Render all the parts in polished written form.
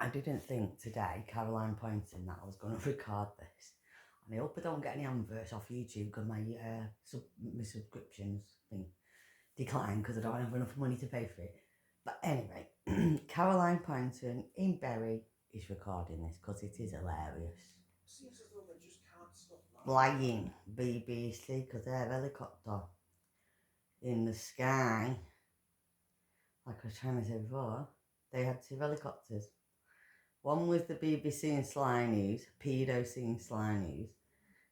I didn't think today, Caroline Poynton, that I was going to record this. And I hope I don't get any adverts off YouTube because my subscriptions thing declined because I don't have enough money to pay for it. But anyway, Caroline Poynton in Bury is recording this because it is hilarious. Seems as though they just can't stop Lying, BBC, because their helicopter in the sky, like I was trying to say before, they had 2 helicopters. One was the BBC and Sly News, pedo scene Sly News,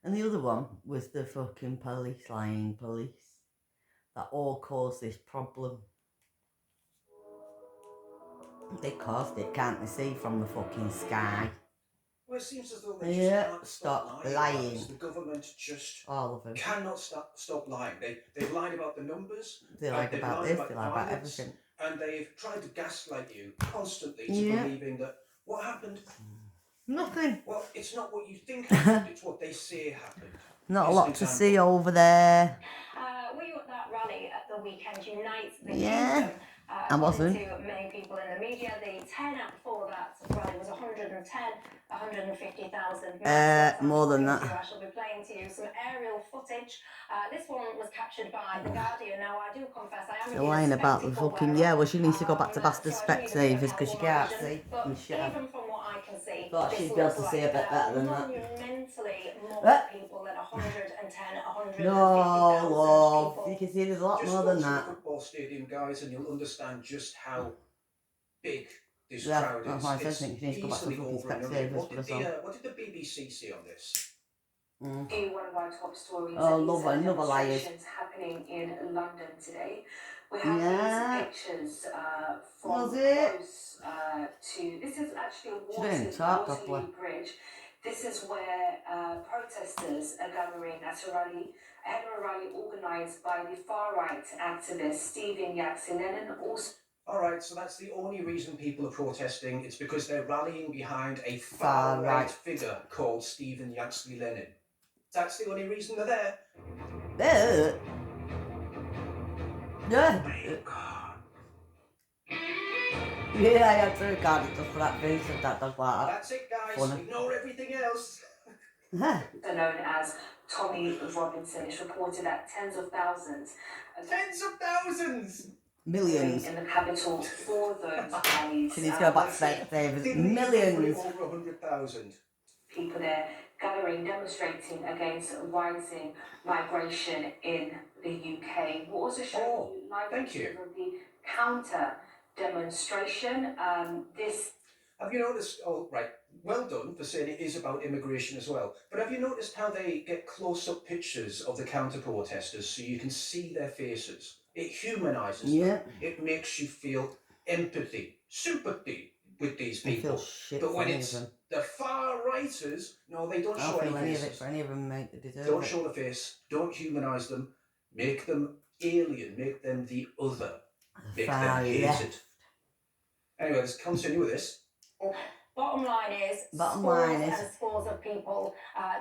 and the other one was the fucking police, lying police, that all caused this problem. They caused it, can't they see, from the fucking sky? Well, it seems as though they just can't stop lying. The government just all of them cannot stop lying. They've lied about the numbers. They lied about this, they lied about everything. And they've tried to gaslight you constantly to believing that what happened? Nothing. Well, it's not what you think happened, it's what they say happened. Not a lot to see over there. Were you at that rally at the weekend? Unite the Kingdom. I wasn't. To many people in the media, the turnout for that rally was 150,000. More than that. I shall be playing to you some aerial footage. This one was captured by The Guardian. Now, I do confess, I am They're lying about the fucking, well, she needs to go back to Bastard Specsavers because she can't see. Even from what I can see, thought she'd be able to see a bit better than that. Monumentally more people than 150,000 No, love. people. You can see there's a lot more than that. Just go to the football stadium, guys, and you'll understand just how big this crowd is. That's why I think she needs to go back to fucking Specsavers. What did the BBC say on this? One of our top stories. Love another liars. Happening in London today. We have these pictures from close to. This is actually a Waterloo Bridge. This is where protesters are gathering at a rally, ahead of a rally organised by the far-right activist Stephen Yaxley-Lennon. All right, so that's the only reason people are protesting. It's because they're rallying behind a far-right figure called Stephen Yaxley-Lennon. That's the only reason they're there. Yeah. Oh my God. Yeah, I had to record it just for that face of that dog like that. That's it, guys. Funny. Ignore everything else. Known as Tommy Robinson. It's reported that tens of thousands. Millions. In the capital for those rallies. She needs to go back to Specsavers. Millions. Over 100,000. People there gathering, demonstrating against rising migration in the UK. What was the show? Thank you. Of the counter demonstration. This. Have you noticed? Oh, right. Well done for saying it is about immigration as well. But have you noticed how they get close-up pictures of the counter protesters so you can see their faces? It humanises them. It makes you feel empathy, sympathy with these people. But when it's the far-righters, no, they don't show any faces. Any of them, mate, they deserve don't show the face. Don't humanise them. Make them alien. Make them the other. Make them hated. Anyway, let's continue with this. Bottom line is, scores of people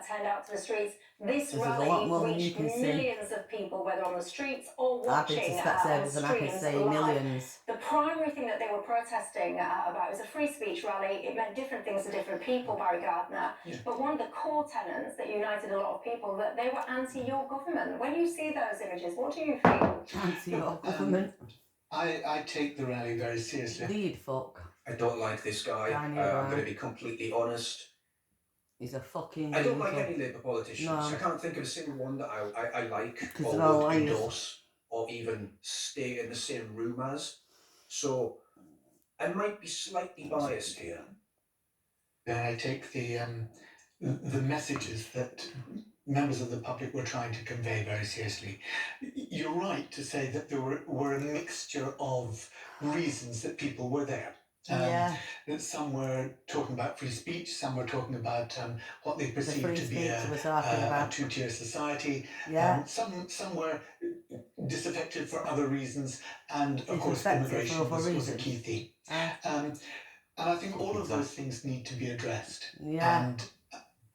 turned out to the streets. This rally reached millions of people, whether on the streets or watching streams live. The primary thing that they were protesting about was a free speech rally. It meant different things to different people, Barry Gardner. Yeah. But one of the core tenets that united a lot of people, that they were anti your government. When you see those images, what do you feel? Anti your government. I take the rally very seriously. Lead fuck. I don't like this guy. I'm going to be completely honest. He's a fucking... I don't like any Labour politicians. No. I can't think of a single one that I like or would endorse or even stay in the same room as. So I might be slightly biased here. I take the messages that members of the public were trying to convey very seriously. You're right to say that there were a mixture of reasons that people were there. That some were talking about free speech, some were talking about what they perceived to be a two-tier society. Some were disaffected for other reasons, and of course immigration was a key theme. And I think all of those things need to be addressed. And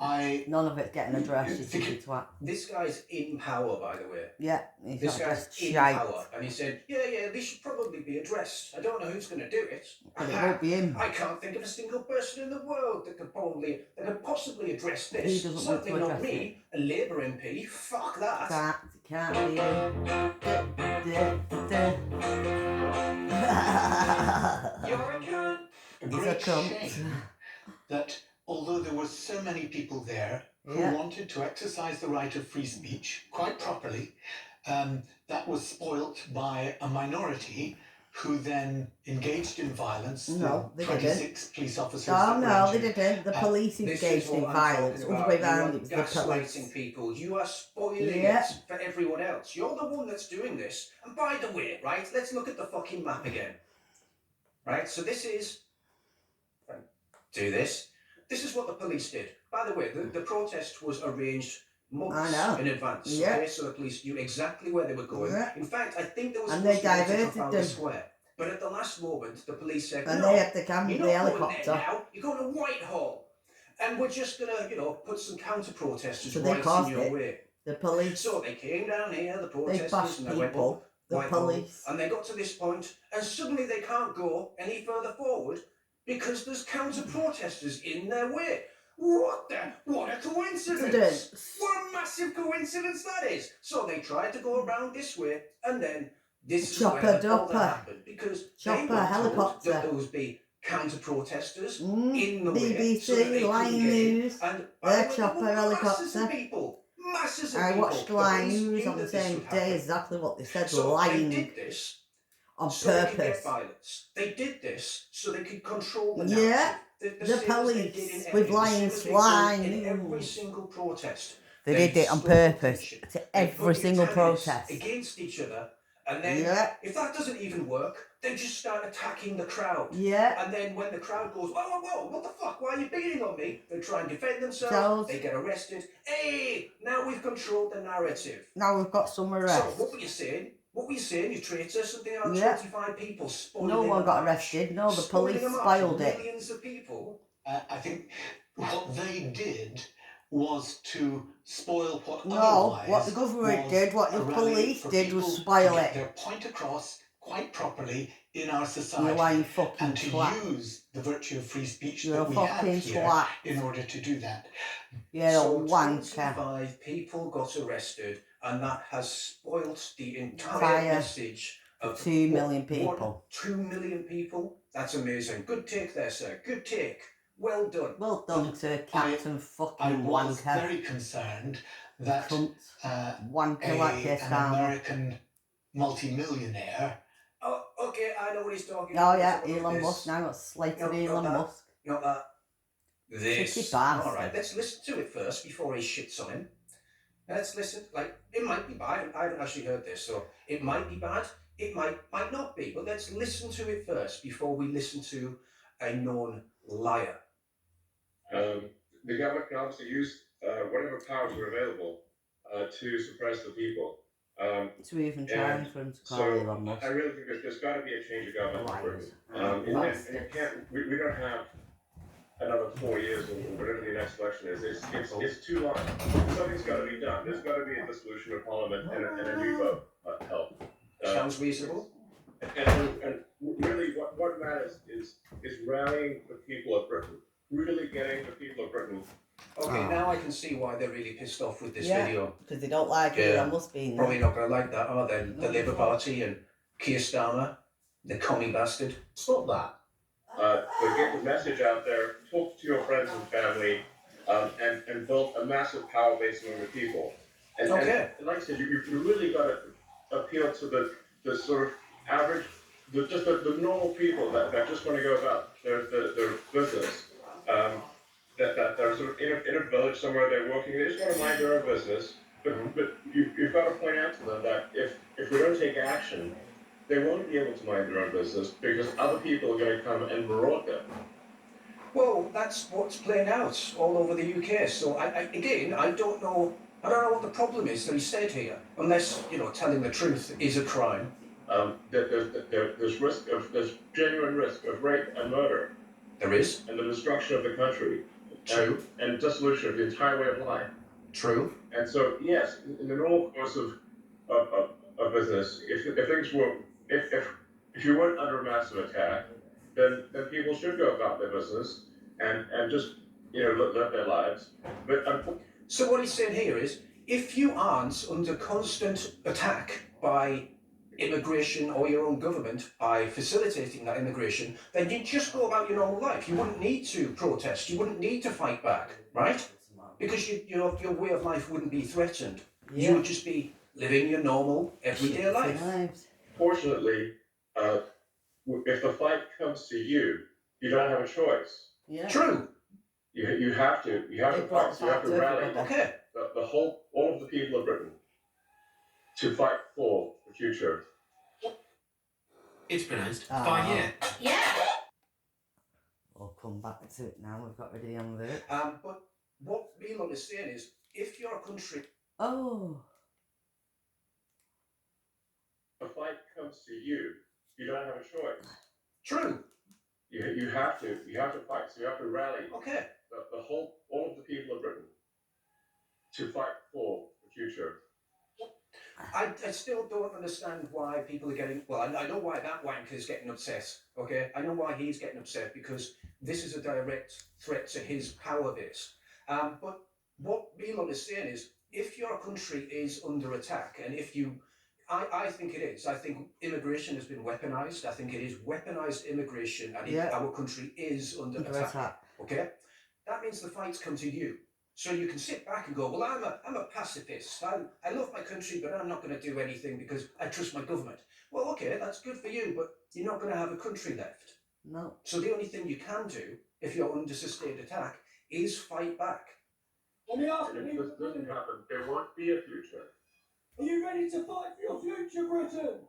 None of it's getting addressed, you stupid twat. This guy's in power, by the way. Yeah, he's This not guy's addressed in shite. power, and he said, yeah, this should probably be addressed. I don't know who's going to do it. But it won't be him. I can't think of a single person in the world that could possibly address this. He doesn't want to Certainly not address me, a Labour MP. Fuck that. Can't be him. You're a cunt. A He's a great cunt. shame that although there were so many people there who Yeah. wanted to exercise the right of free speech quite properly, that was spoilt by a minority who then engaged in violence. No, the they didn't. 26 police officers. Oh that were no, they injured. didn't. The police This engaged is in what I'm violence. talking Other about. way You round, are it was the gaslighting police. people. You are spoiling Yeah. it for everyone else. You're the one that's doing this. And by the way, right, let's look at the fucking map again. Right, so this is... Do this. This is what the police did. By the way, the protest was arranged months in advance. Yeah. Okay, so the police knew exactly where they were going. Yeah. In fact, I think there was And they supposed to be diverted Trafalgar them. Square. But at the last moment, the police said, And no, they had the camera, you're the not going there helicopter. now. You're going to Whitehall. And we're just going to, put some counter-protesters So they right in caused your it. way. The police, So they came down here, the they protesters, bashed and they went people. up The Whitehall, police. and they got to this point, and suddenly they can't go any further forward because there's counter-protesters in their way. What a coincidence! What a massive coincidence that is! So they tried to go around this way, and then this is where all that happened, because they were told that there would be counter-protesters in the way, so that they BBC, couldn't Line get in. News, And their chopper masses of helicopter. people, masses of I people. watched The Line police News knew on the that this same would day, happen. exactly what they said, So they lying did this on so they could get purpose. violence. They did this so they could control the Yeah, narrative. the same as they police did in with every- the lying same as they swine. did in every single protest. They did it on stole the purpose attention. to They every put single antagonists protest. against each other, and then Yeah, if that doesn't even work, they just start attacking the crowd. yeah. And then when the crowd goes, whoa, what the fuck, why are you beating on me? They try and defend themselves, So- they get arrested. Hey, now we've controlled the narrative. Now we've got some So arrests. what were you saying? What were you saying, you traitor? Something like Yeah. 25 people spoiling No one a got march. arrested. No, the Spoiling police a march, spoiled it. Millions of people. I think what they did was to spoil what No, otherwise what the government was did, what the a rally police for did was people to spoil get it. their point across quite properly in our You society, lying fucking and to twat. use the virtue of free speech You're that a we have fucking here twat. in order to do that. You're So a wanker. 25 people got arrested, and that has spoilt the entire Fire. message of 2 million what, people. 2 million people? That's amazing. Good take there, sir. Good take. Well done. Well done to Captain I fucking was wanker. very concerned that Cunt. Wanker like an this, Starmer. American multimillionaire. Oh, okay, I know what he's talking Oh about. yeah, Let's have a look at Elon this. Musk now. Got slated No, Elon not that. Musk. Not that. This. Cheeky bastard. Alright, let's listen to it first before he shits on him. Let's listen. Like, it might be bad. I haven't actually heard this, so it might be bad. It might not be. But let's listen to it first before we listen to a known liar. The government can obviously use whatever powers are available to suppress the people. So we even trying for him to call So Elon Musk. I really think there's got to be a change of government in Britain. Liars. And you can't. We don't have another 4 years or whatever the next election is. It's too long. Something's got to be done. There's got to be a dissolution of Parliament and a new vote held. Sounds reasonable. And really, what matters is rallying the people of Britain. Really getting the people of Britain. Okay, now I can see why they're really pissed off with this Yeah. video. Because they don't like Yeah. Elon Musk being Probably there. not going to like that, are they? The Labour Party and Keir Starmer, the commie bastard. Stop that. But get the message out there, talk to your friends and family, and build a massive power base among the people. And like I said, you really got to appeal to the sort of average, the normal people that just want to go about their business. That they're sort of in a village somewhere, they're working, they just want to mind their own business. But you've got to point out to them that if we don't take action, they won't be able to mind their own business because other people are going to come and maraud them. Well, that's what's playing out all over the UK. So I don't know what the problem is that he said here, unless telling the truth is a crime. There's genuine risk of rape and murder. There is. And the destruction of the country. and dissolution of the entire way of life. True. And so, yes, in the normal course of business, if things were, if you weren't under a massive attack, then people should go about their business and just, live their lives. But So what he's saying here is, if you aren't under constant attack by immigration or your own government by facilitating that immigration, then you'd just go about your normal life. You wouldn't need to protest. You wouldn't need to fight back, right? Because your way of life wouldn't be threatened. You would just be living your normal everyday life. Fortunately, if the fight comes to you, you don't have a choice. Yeah. True. You have to fight. So you have to rally. Okay. All of the people of Britain to fight for the future. It's pronounced fire. Yeah. We'll come back to it now. We've got rid of the envelope. But what Elon is saying is, if you're a country... Oh. The fight comes to you, you don't have a choice. True. You have to fight. So you have to rally. Okay. All of the people of Britain to fight for the future. I still don't understand why people are getting... Well, I know why that wanker is getting upset, okay? I know why he's getting upset, because this is a direct threat to his power base. But what Elon is saying is, if your country is under attack, and if you... I think it is. I think immigration has been weaponized. I think it is weaponized immigration, and our country is under attack. Okay? That means the fights come to you. So you can sit back and go, well, I'm a pacifist. I love my country, but I'm not going to do anything because I trust my government. Well, okay, that's good for you, but you're not going to have a country left. No. So the only thing you can do, if you're under sustained attack, is fight back. And if this doesn't happen, there won't be a future. Are you ready to fight for your future, Britain?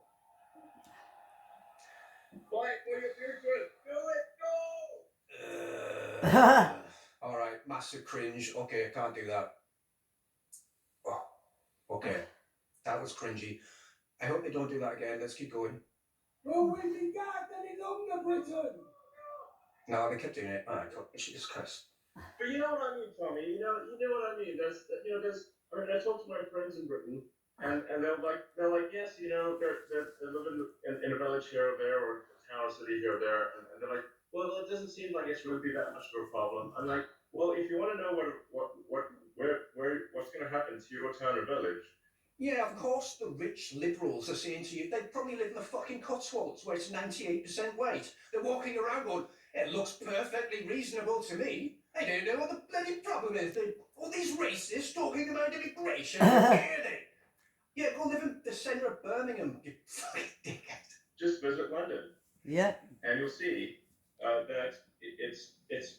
Fight for your future. Do it. Go. All right, massive cringe. Okay, I can't do that. Oh, okay, that was cringy. I hope they don't do that again. Let's keep going. Well, we be gagged any longer, Britain? No, they kept doing it. All right, Jesus Christ. But you know what I mean, Tommy. You know what I mean. I talk to my friends in Britain, and they're like, yes, they live in a village here or there, or a town or city here or there, and they're like, well, it doesn't seem like it's really that much of a problem. I'm like, well, if you want to know what's going to happen to your town or village. Yeah, of course the rich liberals are saying to you, they probably live in the fucking Cotswolds where it's 98% white. They're walking around going, it looks perfectly reasonable to me. I don't know what the bloody problem is. All these racists talking about immigration, hear they? Yeah, go live in the centre of Birmingham, you fucking dickhead. Just visit London. Yeah. And you'll see that it's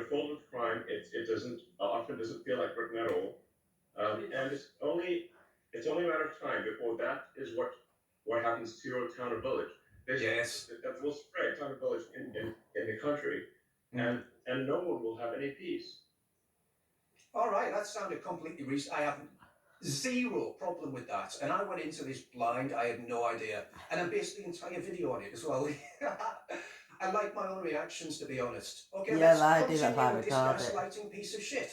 full of crime. It often doesn't feel like Britain at all, and it's only a matter of time before that is what happens to your town or village. That will spread town or village in the country, and no one will have any peace. All right, that sounded completely reasonable. I have zero problem with that, and I went into this blind. I had no idea, and I based the entire video on it as well. I like my own reactions, to be honest. Okay, yeah, let's I do that continue by with this gaslighting piece of shit.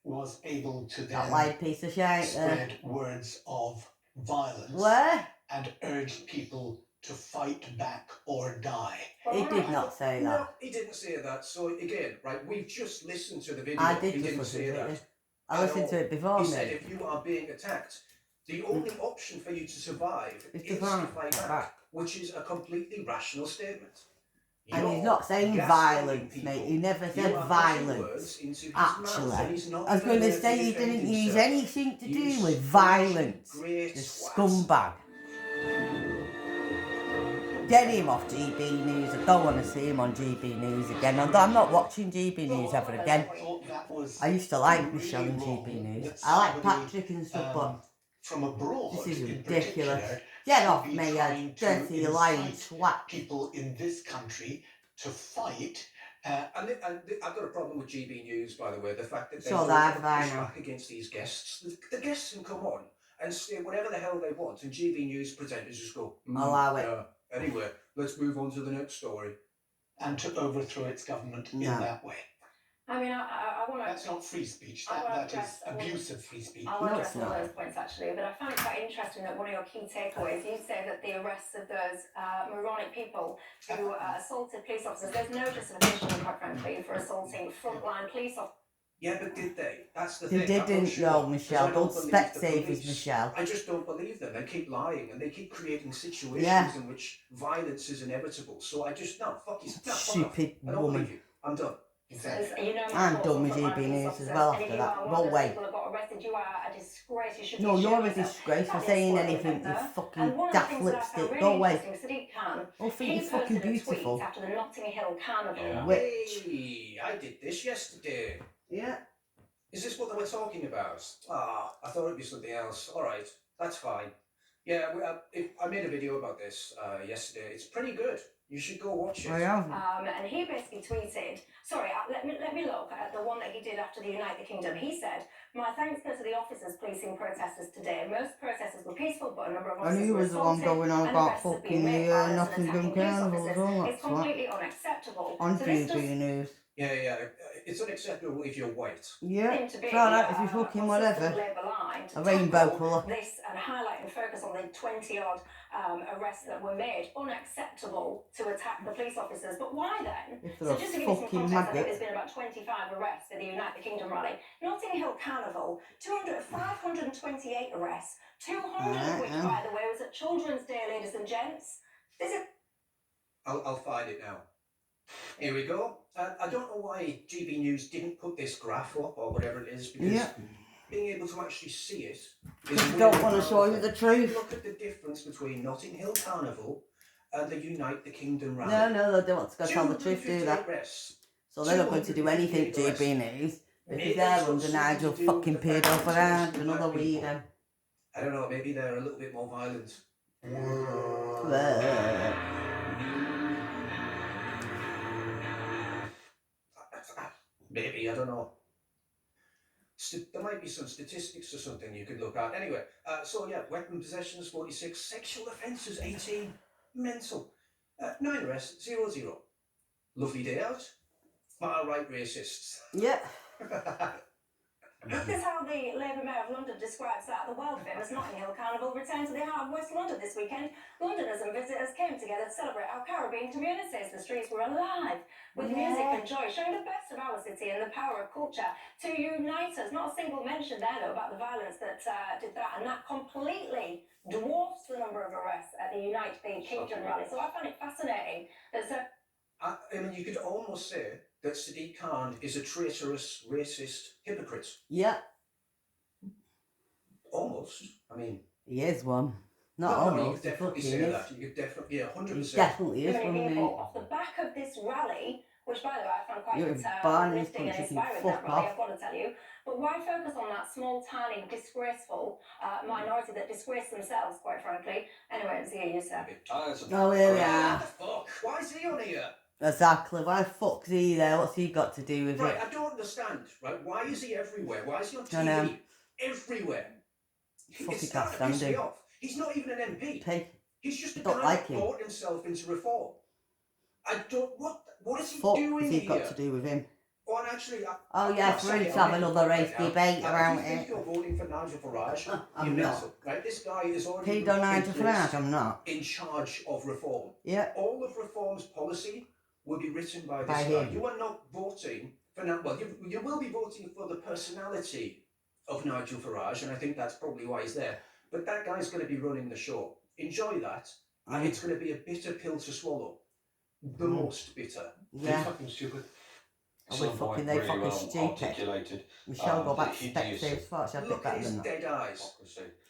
Was able to That then white piece of shit. spread words of violence Where? and urge people to fight back or die. He did not say that. No, he didn't say that. So again, right, we've just listened to the video. I did He just didn't listen say to that. it. I listened to it before He me. said if you are being attacked, the only option for you to survive It's is to to fight fight back. back, which is a completely rational statement. And he's You're not saying gaslighting violence, people. mate. He never You said are putting violence. words into his mouth, Actually, and he's not I was going there to say he defend didn't use himself. anything to You do with squishy, violence. great The swat. scumbag. Get him off GB News. I don't want to see him on GB News again. I'm not watching GB News ever again. I used to like Michelle on GB News. I like Patrick and stuff, but from abroad, this is in ridiculous. particular, Get to off be me, trying you to dirty lying incite twat. people in this country to fight. And I've got a problem with GB News, by the way, the fact that they So don't that push I know. back against these guests. The guests can come on and say whatever the hell they want, and GB News presenters just go, Allow it. Anyway, let's move on to the next story. and to overthrow its government in No. that way. I mean, I want to. That's not free speech. I wanna That is address- I wanna- abuse of free speech. I want No, to it's address all not. those points actually, but I found it quite interesting that one of your key takeaways, you say that the arrests of those moronic people who assaulted police officers, there's no justification, quite frankly, for assaulting frontline police officers. Yeah, but did they? That's the They thing. I'm not didn't, sure, no, 'cause Michelle. I Don't believe the Specsavers, police. Michelle. I just don't believe them. They keep lying and they keep creating situations Yeah. in which violence is inevitable. So I just, no, fuck you. No, fuck off. Stupid I don't woman. believe you. I'm done. So, you know, I'm done with frontline GB police News as officers, well and if after you that. are one Go of those away. people that got arrested, you are a disgrace. You should No, be you're a ashamed of yourself. disgrace for That is saying spoiling anything, you temper. fucking And one of the daft things that I found lipstick. really Go away. interesting, Sadiq Khan, Oh, think he you're fucking posted a beautiful. tweet after the Notting Hill Carnival. Yeah. Witch. Hey, I did this yesterday. Yeah. Is this what they were talking about? Ah, I thought it'd be something else. All right, that's fine. Yeah, I made a video about this yesterday. It's pretty good. You should go watch it. I have. And he basically tweeted, sorry, let me look at the one that he did after the United Kingdom. He said, "My thanks go to the officers policing protesters today. Most protesters were peaceful, but a number of I officers knew were he was the one assaulted going on and about arrests have been fucking made. the Violence and Nottingham attacking police Carnival as officers well. is That's what. completely unacceptable. On So this GB does News. Yeah, it's unacceptable if you're white. Yeah. seem to be It's alright if you're fucking consistent whatever. Labour line to A rainbow tackle colour. this and highlight and focus on the 20-odd arrests that were made. Unacceptable to attack the police officers. But why then? If they're So a just to give you some fucking context, I think maggot. there's been about 25 arrests at the United Kingdom rally. Notting Hill Carnival, 528 arrests, 200 of which, by the way, was at Children's Day, ladies and gents. This is... I'll find it now. Here we go. I don't know why GB News didn't put this graph up or whatever it is, because Yeah. being able to actually see it is Because really they don't want to show you powerful. the truth. Look at the difference between Notting Hill Carnival and the Unite the Kingdom rally. No, they don't want to go tell the truth, do 258 they? arrests. So they're not going to do anything, 258 GB News. Because Maybe they're it's got under something Nigel to do fucking with the fact that pedo for it's hard. mostly Another black people. weirdo. I don't know, maybe they're a little bit more violent. Maybe, I don't know. There might be some statistics or something you could look at. Anyway, so yeah, weapon possessions 46, sexual offences 18, mental. 9 arrests, 0. Lovely day out. Far right racists. Yeah. This is how the Labour Mayor of London describes that. The world-famous Notting Hill Carnival returned to the heart of West London this weekend. Londoners and visitors came together to celebrate our Caribbean communities. The streets were alive with music and joy, showing the best of our city and the power of culture to unite us. Not a single mention there, though, about the violence that did that, and that completely dwarfs the number of arrests at the Unite the Kingdom rally. So I found it fascinating that... I mean, you could almost say that Sadiq Khan is a traitorous, racist hypocrite. Yeah. Almost. I mean... He is one. Not no, almost. you could definitely he say is. that. You could definitely, yeah, 100%. He definitely is many one, mate. people off the back of this rally, which by the way I found quite You're born in this uplifting and country, inspiring, fuck that rally, off. I've got to tell you. But why focus on that small, tiny, disgraceful minority that disgrace themselves, quite frankly? Anyway, it's here, you sir. Oh, here we What are. the fuck? Why is he on here? Exactly. Why the fuck's he there? What's he got to do with Right, it? I don't understand. Right, why is he everywhere? Why is he on I know. TV? Everywhere. Fucking It's starting to can't piss stand me him. off. He's not even an MP. Pig. He's just a Don't guy like that him. bought himself into reform. I don't. What is he Fuck doing has he here? got to do with him? Oh, and actually, Oh, yeah, I'll for say him it, to I'll have make another it race right now. debate around If you think it. you're voting for Nigel Farage, I'm you're not. mental, right? This guy is already Pedo Nigel been Farage, placed I'm not. in charge of reform. Yeah. All of reform's policy will be written by this By guy. him. You are not voting for well, you will be voting for the personality of Nigel Farage, and I think that's probably why he's there. But that guy's going to be running the show. Enjoy that, and it's going to be a bitter pill to swallow. The most bitter. Yeah. Fucking stupid. Oh, we're fucking, they really fucking well stupid. articulated. Michelle, go back to he Specsavers used- first. She's a bit Look at better his than that. dead eyes.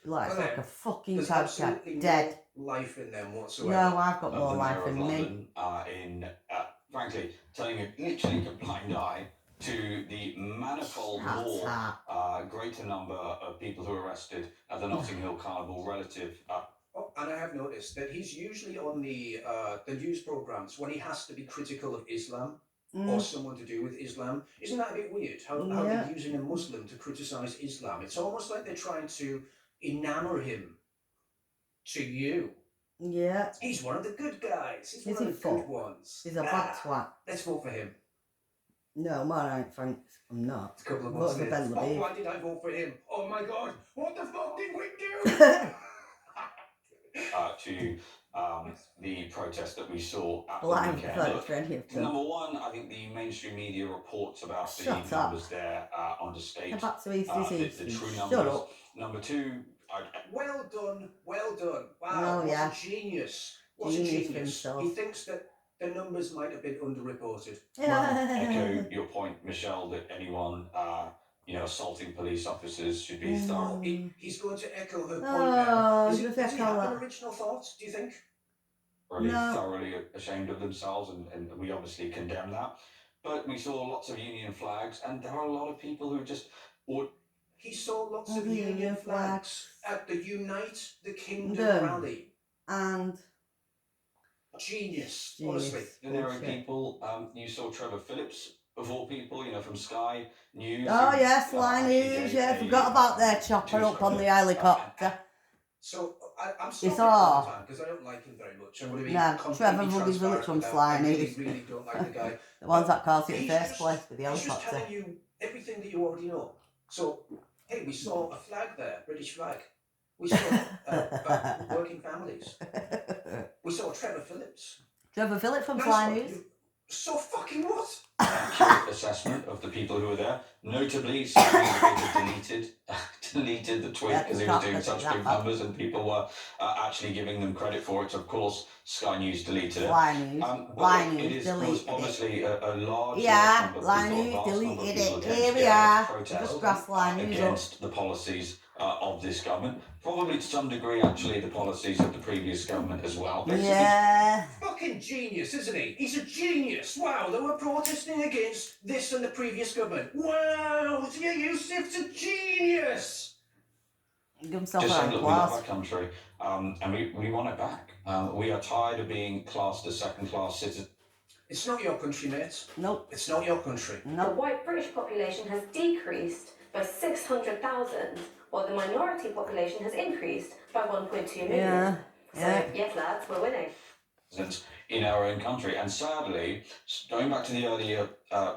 Like, it's Well, like a fucking There's cow absolutely cat. Dead. no life in them whatsoever. No, I've got of more the life Mayor than of me. London, frankly, turning a literally a blind eye to the manifold Shut more, up. greater number of people who are arrested at the Notting Hill Carnival relative. Oh, and I have noticed that he's usually on the news programs when he has to be critical of Islam or someone to do with Islam. Isn't that a bit weird? How Yeah. they're using a Muslim to criticize Islam? It's almost like they're trying to enamour him to you. Yeah. He's one of the good guys. He's Is one he of the good fuck? ones. He's a bad Ah, twat. let's vote for him. No, I'm alright, thanks. I'm not. It's a couple of Vote months for later. Ben Oh, Levine. why did I vote for him? Oh my God! What the fuck did we do? To the protest that we saw at the Well, I haven't weekend. voted Look, for any of them. number one, I think the mainstream media reports about Shut the up. numbers there understate Go back to East the true Shut numbers. up. Number two, Well done, well done. Wow, Oh, what yeah. a genius. What Genius a for genius. himself. He thinks that the numbers might have been underreported. echo your point, Michelle, that anyone assaulting police officers should be thorough. He's going to echo her point Oh, now. Does just he echo have an that. original thought, do you think? Really No. thoroughly ashamed of themselves, and we obviously condemn that. But we saw lots of Union flags, and there are a lot of people who just would. He saw lots of the Union flags at the Unite the Kingdom Done. rally. And Genius, honestly. Ordinary bullshit. people. You saw Trevor Phillips, of all people, from Sky News. Oh, who, yes, Sky actually News, gave yeah. a, Forgot about their chopper up on the helicopter. So I'm sorry It's all all. the time because I don't like him very much. I want to be No, completely Trevor Rugby transparent Village from about Sly I really, News. really don't like the guy. The ones that caused it in He's the first just- place with the He's just helicopter. telling you everything that you already know. So, hey, we saw a flag there, British flag. We saw working families. We saw Trevor Phillips. Trevor Phillips from Nice Sly one. News. You- So fucking what? accurate assessment of the people who were there. Notably, Sky News deleted the tweet Yeah, because he can't was doing look such at big that. numbers, and people were actually giving them credit for it. So of course, Sky News deleted it. Sly News. But Sly look, News was deleted it. obviously a large Yeah, number of Sly people, a News vast number of deleted people it. came Here we together to are. protest Just grass Sly News up. against the policies of this government. Probably to some degree, actually, the policies of the previous government as well. Yeah. Fucking genius, isn't he? He's a genius. Wow, they were protesting against this and the previous government. Wow, yeah, Yusuf's a genius. Give himself Just a saying, look, we love applause. our country, and we want it back. We are tired of being classed as second-class citizens. It's not your country, mate. Nope. It's not your country. The Nope. white British population has decreased by 600,000, while the minority population has increased by 1.2 million. Yeah. So, Yeah. yes, lads, we're winning. In our own country. And sadly, going back to the earlier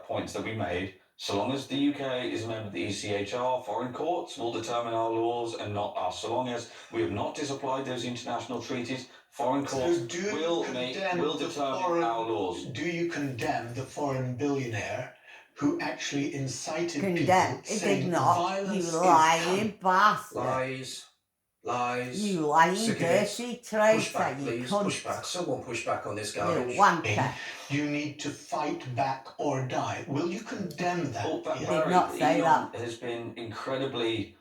points that we made, so long as the UK is a member of the ECHR, foreign courts will determine our laws and not us. So long as we have not disapplied those international treaties, foreign courts will determine our laws. Do you condemn the foreign billionaire who actually incited Condemn. people It saying did not. violence You is lying bastard. Lies. You lying Cigarettes. dirty Push traitor. back, You please. cunt. Push back. Someone push back on this You garbage. wanker. You need to fight back or die. Will you condemn that? Oh, that Yeah. Did not say Elon that. has been incredibly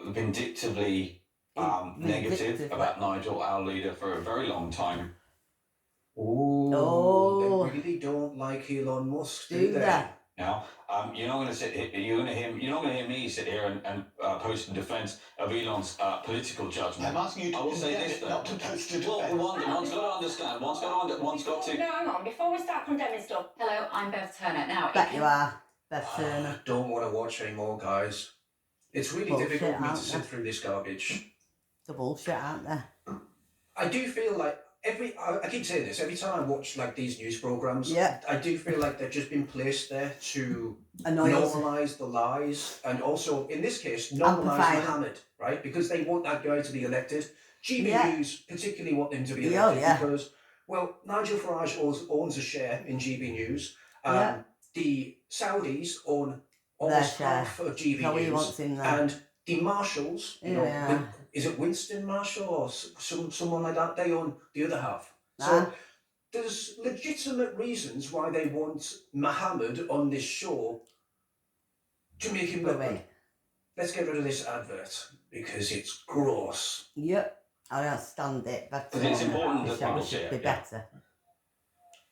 vindictively negative Vindictive, about Nigel, our leader, for a very long time. Ooh, Oh. they really don't like Elon Musk, Do do they? they? Now, you're not going to sit here, you're not going to hear me sit here and post in defence of Elon's political judgment. I'm asking you to I will say condemn this it, though. not to post a Well, defence. one's got to understand. One's got to. No, hang on. Before we start condemning stuff, hello, I'm Bev Turner. Now, Bet you are. Bev Turner. Don't want to watch anymore, guys. It's really Bullshit, difficult for me to aren't sit they? through this garbage. The bullshit, aren't they? I do feel like I keep saying this, every time I watch like these news programs, Yeah. I do feel like they've just been placed there to Annoy us. normalise the lies, and also in this case normalise Amplify it. Mohammed, right? Because they want that guy to be elected. GB Yeah. News particularly want him to be Yeah, elected yeah. because, well, Nigel Farage owns a share in GB News. Yeah. The Saudis own almost share. half of GB So he News, wants him there. and the Marshalls, Yeah. is it Winston Marshall or someone like that? They own the other half. Nah. So there's legitimate reasons why they want Mohammed on this show to make him look good. Let's get rid of this advert because it's gross. Yep. I don't stand it. But It's important that we people should see it, be yeah. better.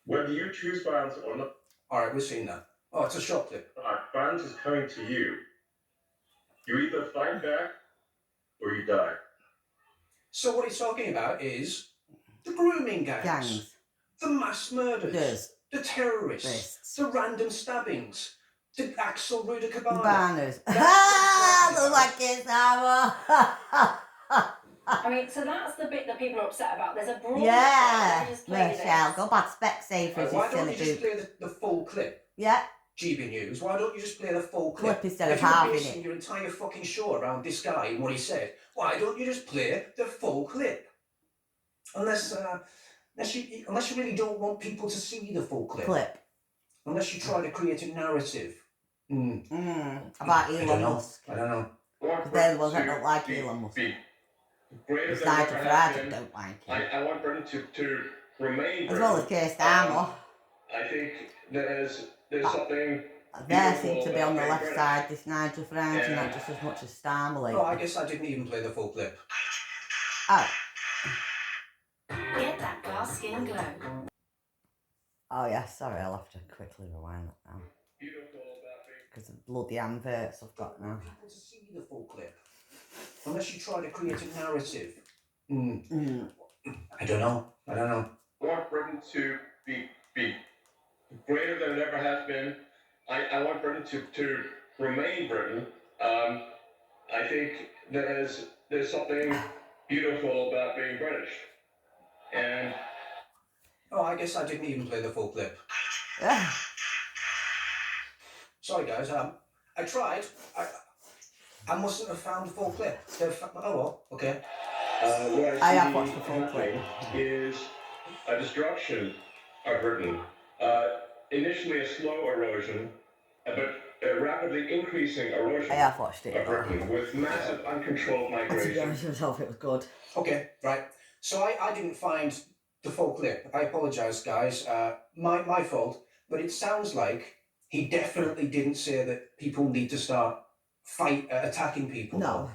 Whether you choose violence or not, Alright, we've seen that. Oh, it's a short clip. violence is coming to you. You either fight back or you die. So what he's talking about is the grooming gangs, Gangs. the mass murders, Does. the terrorists, Wrists. the random stabbings, the Axel Ruder Cabana. Banners. That's what Look like it's our. I mean, so that's the bit that people are upset about. There's a broader Yeah, just play Michelle, this. go back Specsavers, Why you don't silly you just boot. play the full clip? Yeah, GB News, why don't you just play the full clip? clip instead of If you're halving basing it. your entire fucking show around this guy and what he said, why don't you just play the full clip? Unless you really don't want people to see the full clip. Unless you try to create a narrative. About Elon Musk. I don't know. Because they're the ones that don't like Elon Musk. It's Nigel Farage that don't like him. I want Britain to remain As well as Keir Starmer. I think there's something. They seem to be on the left side, this Nigel Farage, and not just as much as Starmer lately. Oh, I guess I didn't even play the full clip. Oh. Get that glass skin glow. Oh yeah, sorry, I'll have to quickly rewind that now. Because of bloody adverts I've got now. People to see the full clip. Unless you try to create a narrative. I don't know. I want Britain to be greater than it ever has been. I want Britain to remain Britain. I think there's something beautiful about being British. And I guess I didn't even play the full clip. Sorry guys, I tried. I mustn't have found the full clip. Oh well, okay. I have watched the full clip. Is a destruction of Britain. Initially a slow erosion, but a rapidly increasing erosion I have watched it. of Britain with massive uncontrolled To be migration. honest with myself, it was good. Okay, right. So I didn't find the full clip. I apologise, guys. My fault. But it sounds like he definitely didn't say that people need to start attacking people. No.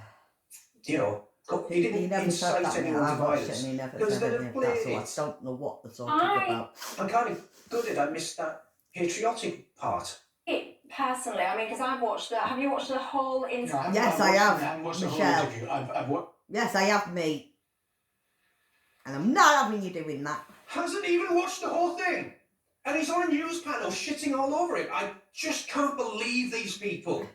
You know, he didn't never said incite that. anyone to I watched it violence. and he never Because said they'd any have of that, played so I it. don't know what they're talking about. I'm kind of gutted I missed that patriotic part. Personally, I mean, because I've watched have you watched the whole interview? No, Yes, I have. I haven't watched the whole Michelle. interview. I've watched. Yes, I have, mate. And I'm not having you doing that. Hasn't even watched the whole thing. And he's on a news panel shitting all over him. I just can't believe these people.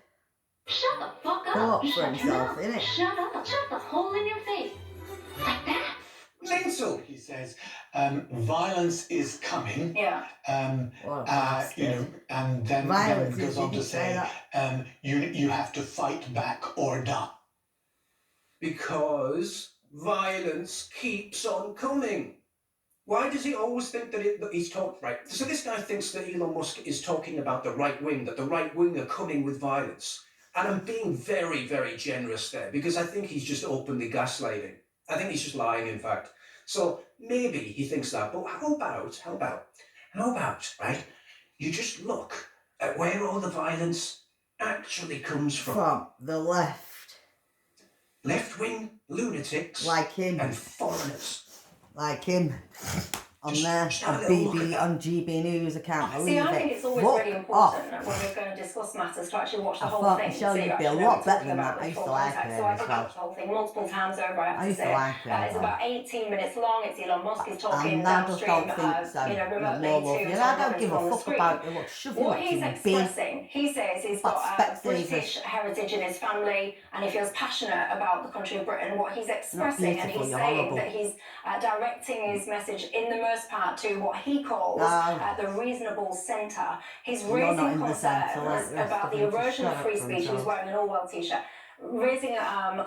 Shut the fuck up. Go up for Shut your himself, mouth. innit? Shut up. Shut the hole in your face. Like that. Mental. He says, violence is coming. Yeah. What a bastard. You know, and then Violence, goes on to didn't say say, that. you have to fight back or die. Because violence keeps on coming. Why does he always think that he's talking right? So this guy thinks that Elon Musk is talking about the right wing, that the right wing are coming with violence. And I'm being very, very generous there because I think he's just openly gaslighting. I think he's just lying, in fact. So maybe he thinks that. But how about, right? You just look at where all the violence actually comes from. From the left. Left-wing lunatics Like him. and foreigners. Like him. On Just there, have on a look at BB, that. on GB News, I can't believe See, it. I think it's always Fuck really off. important when we're going to discuss matters to actually watch the I whole thought, thing. Michelle, so you'd you be a actually lot know what better we're than talking that. I about, used the to full like context. her So I as think well. I've watched the whole thing multiple times over, I have I to used to say. like her It's as about 18 minutes long. It's Elon Musk is talking And I just downstream, don't think so. you know, No, remotely more love to you. Tom I don't Robbins give on a the fuck screen. about it. Look, shove you What up he's to bin. expressing, he says he's But got British Specsavers. heritage in his family and he feels passionate about the country of Britain. What he's expressing, and beautiful, he's you're saying horrible. that he's directing his message in the most part to what he calls No. the reasonable centre. He's You're raising not in the concerns centre like the rest about of the them. Just erosion shut of up free for speech. He was themselves. wearing an Orwell t-shirt. Raising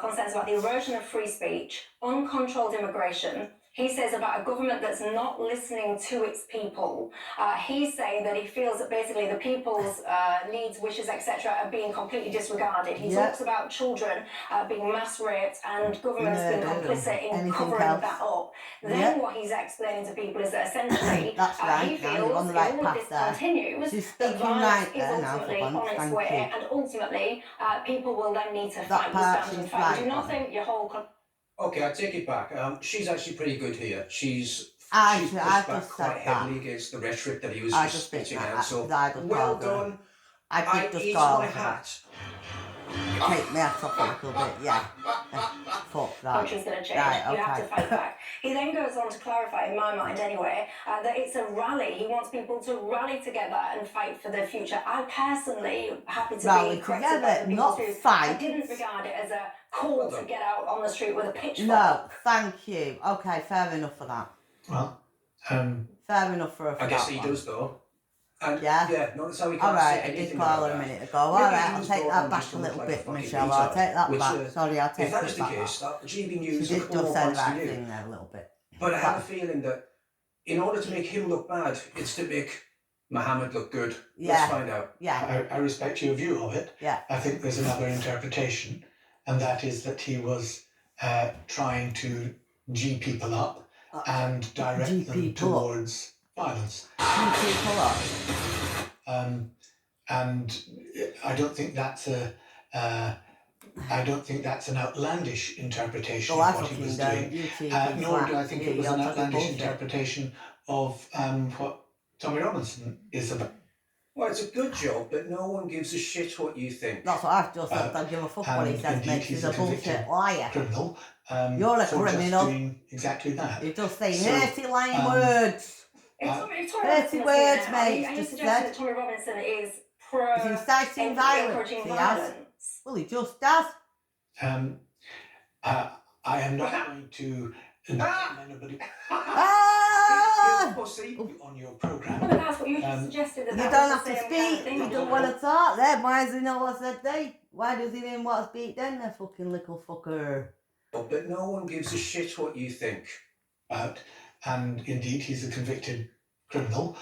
concerns about the erosion of free speech, uncontrolled immigration. He says about a government that's not listening to its people. He's saying that he feels that basically the people's needs, wishes, etc. are being completely disregarded. He talks about children being mass raped and governments being complicit in covering that up. Then what he's explaining to people is that essentially That's right. he Now feels you're on the if right all of path this there. continues, She's that speaking violence right is there now, ultimately for on once. its Thank way, you. and ultimately people will then need to That fight the part stand and she's fight. right Do you not on. think your whole Okay, I take it back. She's actually pretty good here. She's I pushed just back said quite that. heavily against the rhetoric that he was I just just think spitting that, out. So because I just well called her. done. I I did just eat call my her. hat. Take my hat off a little bit, yeah. Fuck that. country's going to change. Right, You have to okay. fight back. He then goes on to clarify, in my mind anyway, that it's a rally. He wants people to rally together and fight for their future. I personally happy to Rally be corrected by together, the not people's views. fight. I didn't regard it as a cool to get out on the street with a pitchfork. No, thank you. Okay, fair enough for that. Well, fair enough for I guess that he one. does though. And Yeah. notice how he All can't right, say I did anything call about her a that. minute ago. Maybe All he right, I'll was take brought that in back just to a look little like bit, a fucking Michelle. I'll retard, take that which, back. Sorry, I'll take if that it is the back. case, that the GB She News are did cool, just all say the thanks to right you. thing there a little bit. But I have a feeling that in order to make him look bad, it's to make Mohammed look good. Yeah. Let's find out. Yeah. I respect your view of it. Yeah. I think there's another interpretation, and that is that he was trying to G people up and direct them towards violence. G people up. And I don't think that's an outlandish interpretation of what he was doing. Nor do I think it was an outlandish interpretation of what Tommy Robinson is about. Well, it's a good job, but no one gives a shit what you think. That's what I've just said. Don't give a fuck what he says, mate. He's a bullshit liar. Criminal. You're a for criminal. Just doing exactly that. You're just saying So, dirty lying words. Dirty words, mate. Are you Just suggesting said. that Tommy Robinson is pro He's inciting violence. encouraging He has. violence? Well, he just does. I am not going to condemn anybody on your No, programme. but that's what you just suggested. You That don't was have the to same kind of speak. thing. You don't want to talk then. Why does he know what I said then? Why does he then want to speak then, the fucking little fucker? But no one gives a shit what you think. And indeed, he's a convicted criminal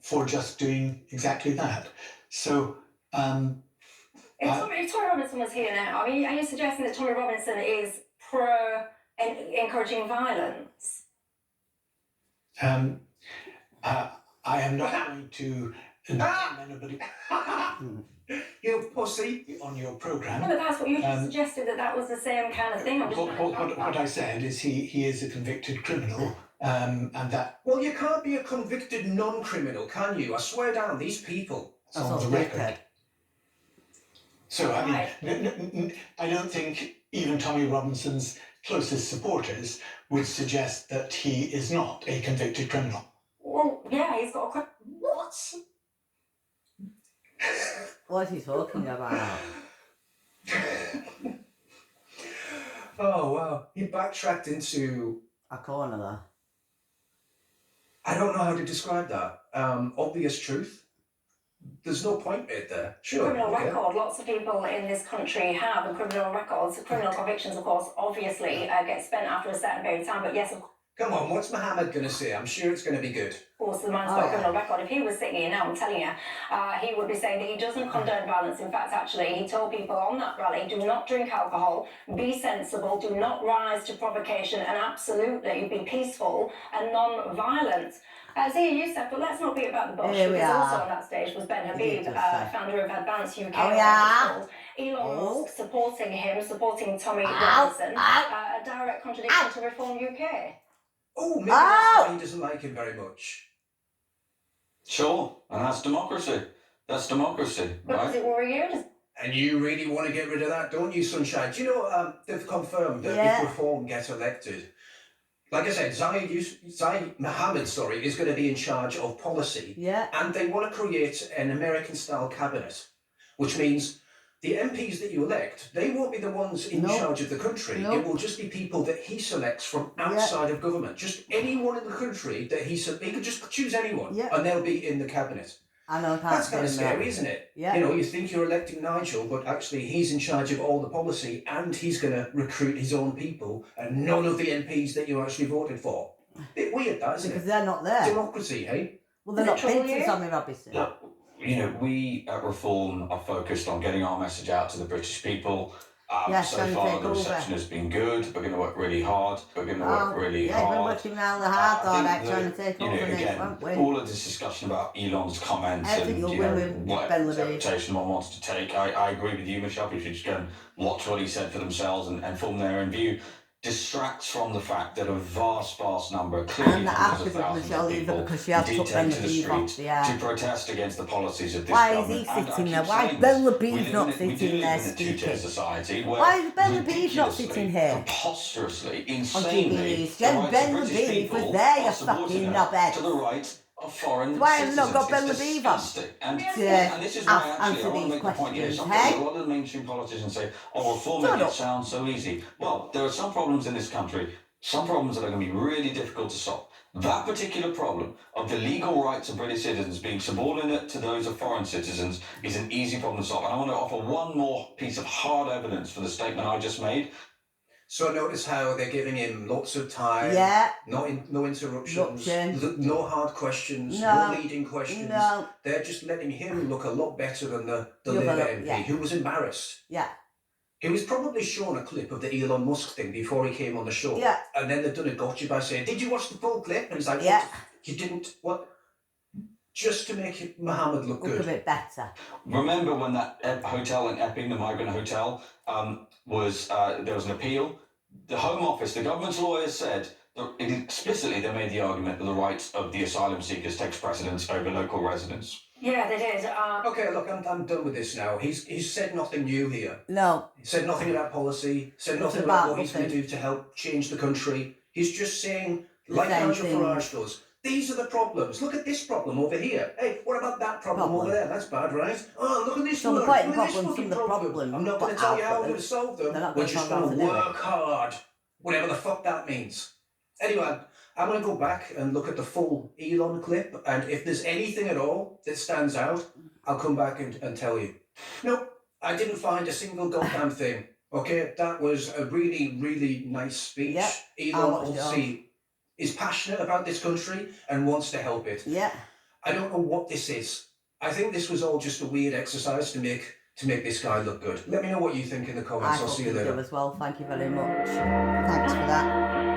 for just doing exactly that. So, If Tommy Robinson was here now, I mean, are you suggesting that Tommy Robinson is pro encouraging violence? I am not going to condemn anybody You pussy on your No, programme. but that's what you just suggested. That was the same kind of thing. I'm just What I said is he is a convicted criminal, and that. Well, you can't be a convicted non-criminal, can you? I swear down, these people. It's on the record. So, I mean, I don't think even Tommy Robinson's closest supporters would suggest that he is not a convicted criminal. Well, yeah, he's got a. What? What's he talking about? Oh, wow. He backtracked into... A corner there. I don't know how to describe that. Obvious truth. There's no point made there. Sure. Criminal okay. record. Lots of people in this country have a criminal records. Criminal convictions, of course, obviously get spent after a certain period of time. But yes, of Come on, what's Mohammed going to say? I'm sure it's going to be good. course, the man's got a criminal record. If he was sitting here now, I'm telling you, he would be saying that he doesn't condone violence. In fact, actually, he told people on that rally, do not drink alcohol, be sensible, do not rise to provocation, and absolutely be peaceful and non-violent. Zia Youssef, but let's not be about the bush, Here we because are. also on that stage was Ben He did Habib, just say. founder of Advance UK. Oh, yeah? Elon Musk supporting him, supporting Tommy Ow, Robinson, ow. a direct contradiction to Reform UK. Oh, maybe that's why he doesn't like him very much. Sure, and that's democracy. That's democracy, But does right? it worry you? And you really want to get rid of that, don't you, Sunshine? Do you know they've confirmed that Yeah. if Reform gets elected, like I said, Zayed Mohammed, is going to be in charge of policy. Yeah. And they want to create an American-style cabinet, which means the MPs that you elect, they won't be the ones in charge of the country. Nope. It will just be people that he selects from outside of government. Just anyone in the country that he could just choose anyone, and they'll be in the cabinet. I know, That's kind of scary, isn't it? Yeah. You know, you think you're electing Nigel, but actually he's in charge of all the policy and he's going to recruit his own people and none of the MPs that you actually voted for. Bit weird, that, isn't Because it? they're not there. Democracy, hey? Well, they're not big to Tommy Robinson. Look, you know, we at Reform are focused on getting our message out to the British people. Yes, So trying to far, take the over. reception has been good. We're going to work really hard. We're going to work really yeah, we're hard. working around the hard, I all think right, that, trying to take you know, over next, again, won't we? all of this discussion about Elon's comments Everything and will you know, win with what Ben Levy. interpretation one wants to take, I agree with you, Michelle. People should just go and watch what he said for themselves and form their own view. Distracts from the fact that a vast number, clearly I'm not hundreds happy of with thousands Michelle of either people, because she has did took take Ben to the Levy off streets the air. to protest against the policies of this Why is government. he And I sitting keep there? Why is saying Ben this, Lebee's we live not in sitting we do there live in a two-tier speaking? society where Why is Ben Lebee's not ridiculously, sitting here? Preposterously, On insanely, TV. the Then rights Ben of British Levy people was there, you are fucking subordinate knobhead. to the rights of foreign Why citizens. have you not got It's Bill the Beaver? disgusting. And this is why actually I want to make the point here. Sometimes a lot of the mainstream politicians say, oh, reforming it sounds so easy. Well, there are some problems in this country, some problems that are going to be really difficult to solve. That particular problem of the legal rights of British citizens being subordinate to those of foreign citizens is an easy problem to solve. And I want to offer one more piece of hard evidence for the statement I just made. So notice how they're giving him lots of time, no interruptions, no hard questions, no leading questions. No. They're just letting him look a lot better than the Labour MP, who was embarrassed. Yeah. He was probably shown a clip of the Elon Musk thing before he came on the show. Yeah. And then they've done a gotcha by saying, did you watch the full clip? And he's like, yeah. What? You didn't? What? Just to make Mohammed look good. Look a bit better. Remember when that hotel in Epping, the migrant hotel, there was an appeal? The Home Office, the government's lawyers said, explicitly they made the argument that the rights of the asylum seekers takes precedence over local residents. Yeah, they did. Okay, look, I'm done with this now. He's said nothing new here. No. He said nothing about policy, said nothing about what he's going to do to help change the country. He's just saying, like Nigel Farage does, these are the problems. Look at this problem over here. Hey, what about that problem over there? That's bad, right? Oh, look at this one. Look at this fucking problem. I'm not going to tell you how I'm going to solve them. We're just going to work hard. Whatever the fuck that means. Anyway, I'm going to go back and look at the full Elon clip, and if there's anything at all that stands out, I'll come back and tell you. Nope, I didn't find a single goddamn thing. Okay, that was a really, really nice speech. Yep. Elon obviously is passionate about this country and wants to help it. Yeah. I don't know what this is. I think this was all just a weird exercise to make this guy look good. Let me know what you think in the comments. I'll see you later. I as well. Thank you very much. Thanks for that.